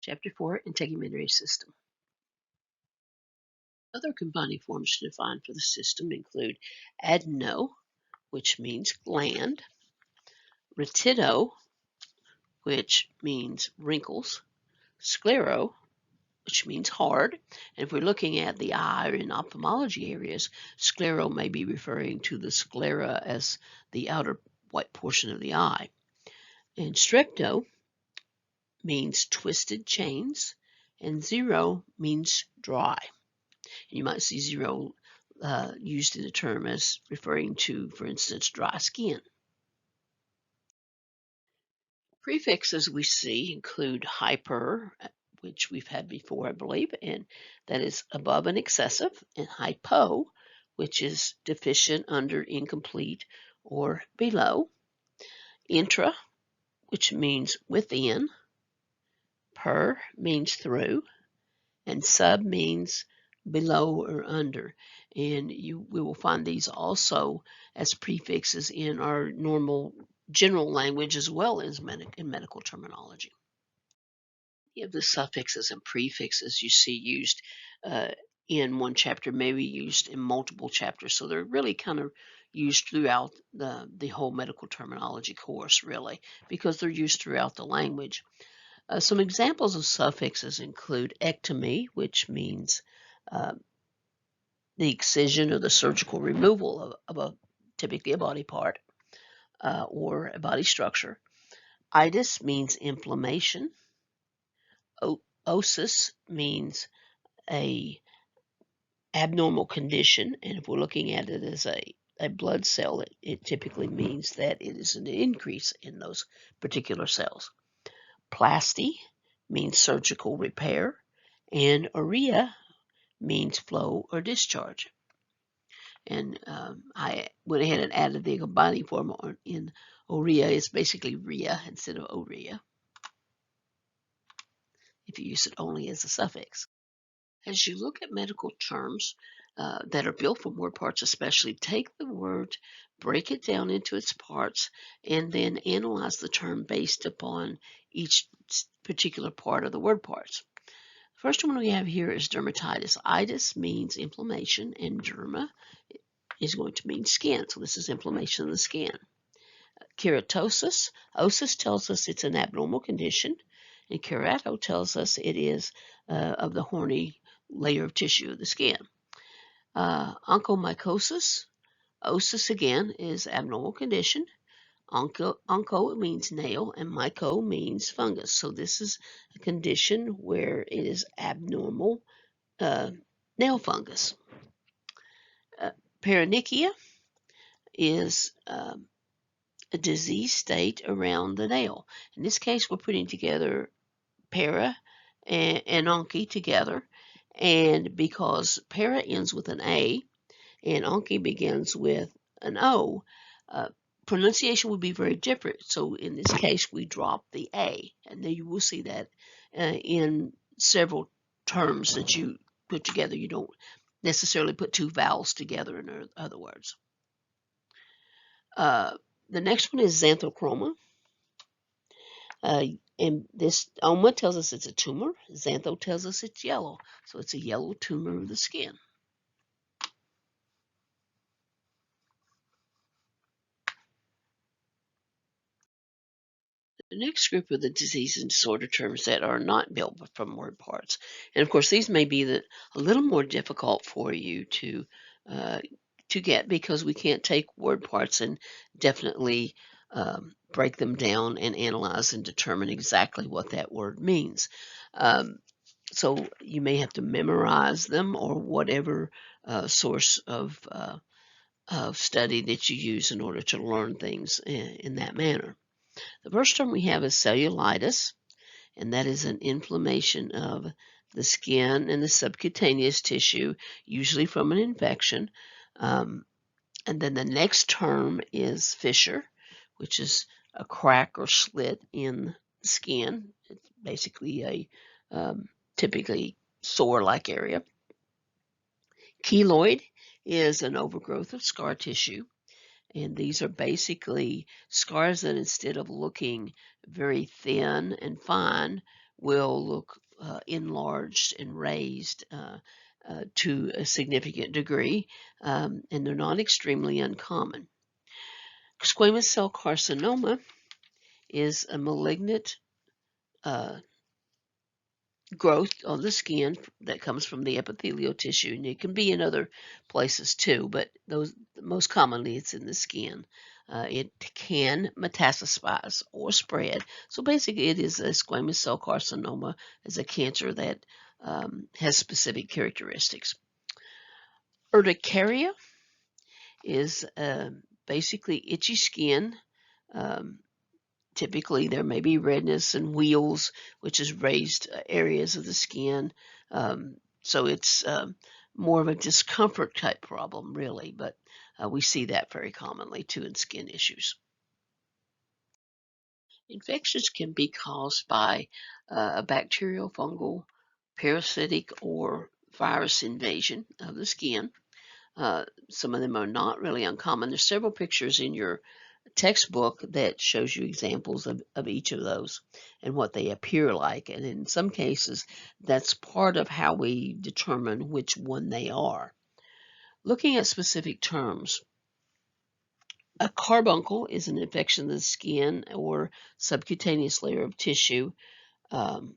Chapter 4, Integumentary System. Other combining forms to define for the system include adeno, which means gland, retido, which means wrinkles, sclero, which means hard. And if we're looking at the eye or in ophthalmology areas, sclero may be referring to the sclera as the outer white portion of the eye. And strepto means twisted chains, and zero means dry. And you might see zero used in the term as referring to, for instance, dry skin. Prefixes we see include hyper, which we've had before, I believe, and that is above and excessive, and hypo, which is deficient, under, incomplete, or below. Intra, which means within. Per means through, and sub means below or under. And we will find these also as prefixes in our normal general language as well as in medical terminology. Of the suffixes and prefixes you see used in one chapter may be used in multiple chapters, so they're really kind of used throughout the whole medical terminology course, really, because they're used throughout the language. Some examples of suffixes include ectomy, which means the excision or the surgical removal of typically a body part or a body structure. Itis means inflammation. Osis means a abnormal condition, and if we're looking at it as a blood cell, it typically means that it is an increase in those particular cells. Plasty means surgical repair, and urea means flow or discharge. And I went ahead and added the combining form in urea. It's basically rhea instead of urea, if you use it only as a suffix. As you look at medical terms that are built from word parts especially, take the word, break it down into its parts, and then analyze the term based upon each particular part of the word parts. The first one we have here is dermatitis. Itis means inflammation, and derma is going to mean skin. So this is inflammation of the skin. Keratosis. Osis tells us it's an abnormal condition, and kerato tells us it is of the horny layer of tissue of the skin. Onychomycosis. Osis again is abnormal condition. Onco means nail, and myco means fungus. So this is a condition where it is abnormal nail fungus. Paronychia is a disease state around the nail. In this case, we're putting together para and onchi together, and because para ends with an A and onchi begins with an O, pronunciation would be very different. So in this case, we drop the A, and then you will see that in several terms that you put together. You don't necessarily put two vowels together, in other words. The next one is xanthochroma. And this oma tells us it's a tumor. Xantho tells us it's yellow. So it's a yellow tumor of the skin. The next group of the disease and disorder terms that are not built from word parts. And of course, these may be a little more difficult for you to get, because we can't take word parts and definitely break them down and analyze and determine exactly what that word means. So you may have to memorize them, or whatever source of study that you use in order to learn things in that manner. The first term we have is cellulitis, and that is an inflammation of the skin and the subcutaneous tissue, usually from an infection. And then the next term is fissure, which is a crack or slit in the skin. It's basically a typically sore-like area. Keloid is an overgrowth of scar tissue. And these are basically scars that, instead of looking very thin and fine, will look enlarged and raised to a significant degree, and they're not extremely uncommon. Squamous cell carcinoma is a malignant uh, growth on the skin that comes from the epithelial tissue, and it can be in other places too, but most commonly it's in the skin. It can metastasize or spread. So basically, it is a squamous cell carcinoma, is a cancer that has specific characteristics. Urticaria is basically itchy skin. Um, Typically, there may be redness and wheals, which is raised areas of the skin. So it's more of a discomfort type problem, really, but we see that very commonly too in skin issues. Infections can be caused by a bacterial, fungal, parasitic, or virus invasion of the skin. Some of them are not really uncommon. There's several pictures in your textbook that shows you examples of each of those and what they appear like. And in some cases, that's part of how we determine which one they are. Looking at specific terms, a carbuncle is an infection of the skin or subcutaneous layer of tissue um,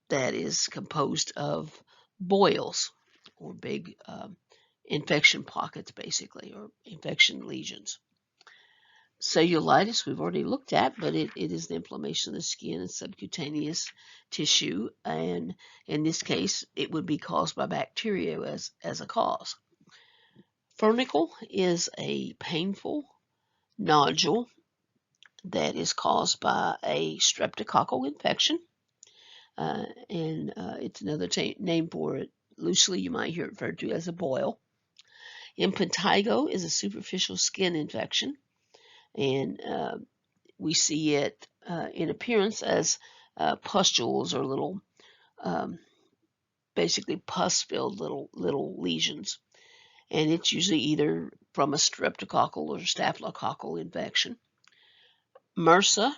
that is composed of boils or big infection pockets, basically, or infection lesions. Cellulitis, we've already looked at, but it is the inflammation of the skin and subcutaneous tissue. And in this case, it would be caused by bacteria as a cause. Furnicle is a painful nodule that is caused by a streptococcal infection. And it's another name for it. Loosely, you might hear it referred to as a boil. Impetigo is a superficial skin infection. And we see it in appearance as pustules or little, basically pus-filled little lesions, and it's usually either from a streptococcal or staphylococcal infection. MRSA,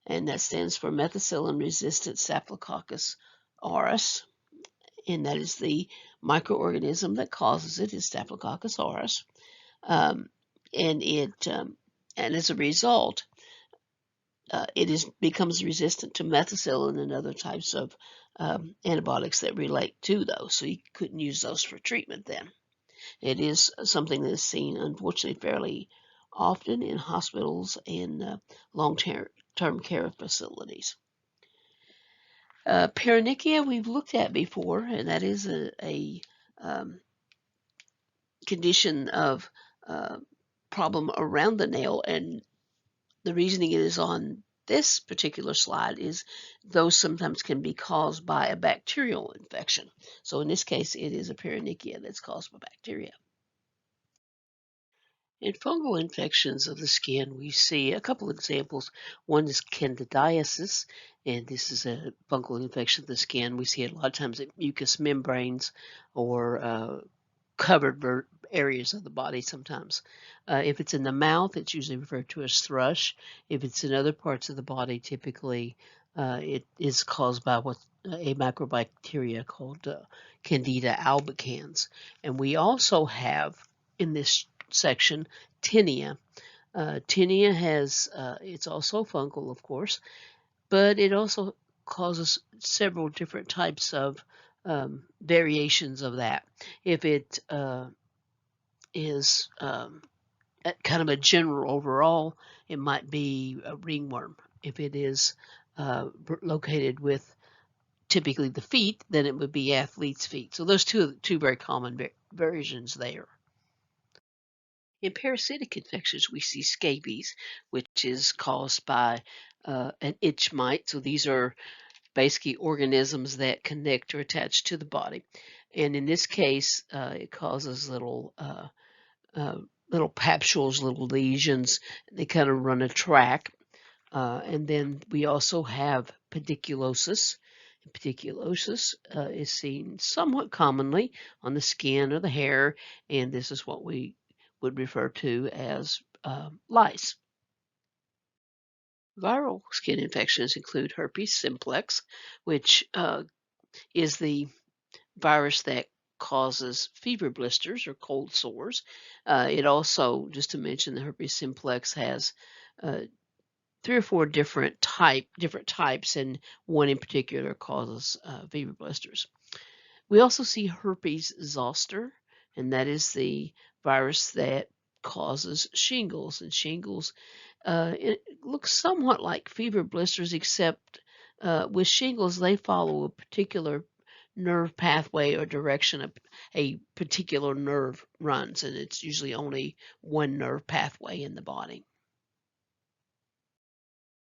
and that stands for methicillin-resistant Staphylococcus aureus, and that is the microorganism that causes it, is Staphylococcus aureus, and as a result, it becomes resistant to methicillin and other types of antibiotics that relate to those. So you couldn't use those for treatment then. It is something that is seen, unfortunately, fairly often in hospitals and long-term care facilities. Paronychia we've looked at before, and that is a condition of problem around the nail, and the reasoning it is on this particular slide is those sometimes can be caused by a bacterial infection. So in this case, it is a paronychia that's caused by bacteria. In fungal infections of the skin, we see a couple of examples. One is candidiasis, and this is a fungal infection of the skin. We see it a lot of times at mucous membranes or covered areas of the body sometimes. If it's in the mouth, it's usually referred to as thrush. If it's in other parts of the body, typically it is caused by a microbacteria called Candida albicans. And we also have in this section tinea. Tinea it's also fungal, of course, but it also causes several different types of variations of that. If it is kind of a general overall, it might be a ringworm. If it is located with typically the feet, then it would be athlete's feet. So those two very common versions there. In parasitic infections, we see scabies, which is caused by an itch mite. So these are basically organisms that connect or attach to the body. And in this case, it causes little papules, little lesions. They kind of run a track. And then we also have pediculosis. Pediculosis is seen somewhat commonly on the skin or the hair, and this is what we would refer to as lice. Viral skin infections include herpes simplex, which is the virus that causes fever blisters or cold sores. It also, just to mention, the herpes simplex has uh, three or four different types, and one in particular causes fever blisters. We also see herpes zoster, and that is the virus that causes shingles. And shingles it looks somewhat like fever blisters, except with shingles, they follow a particular nerve pathway or direction a particular nerve runs, and it's usually only one nerve pathway in the body.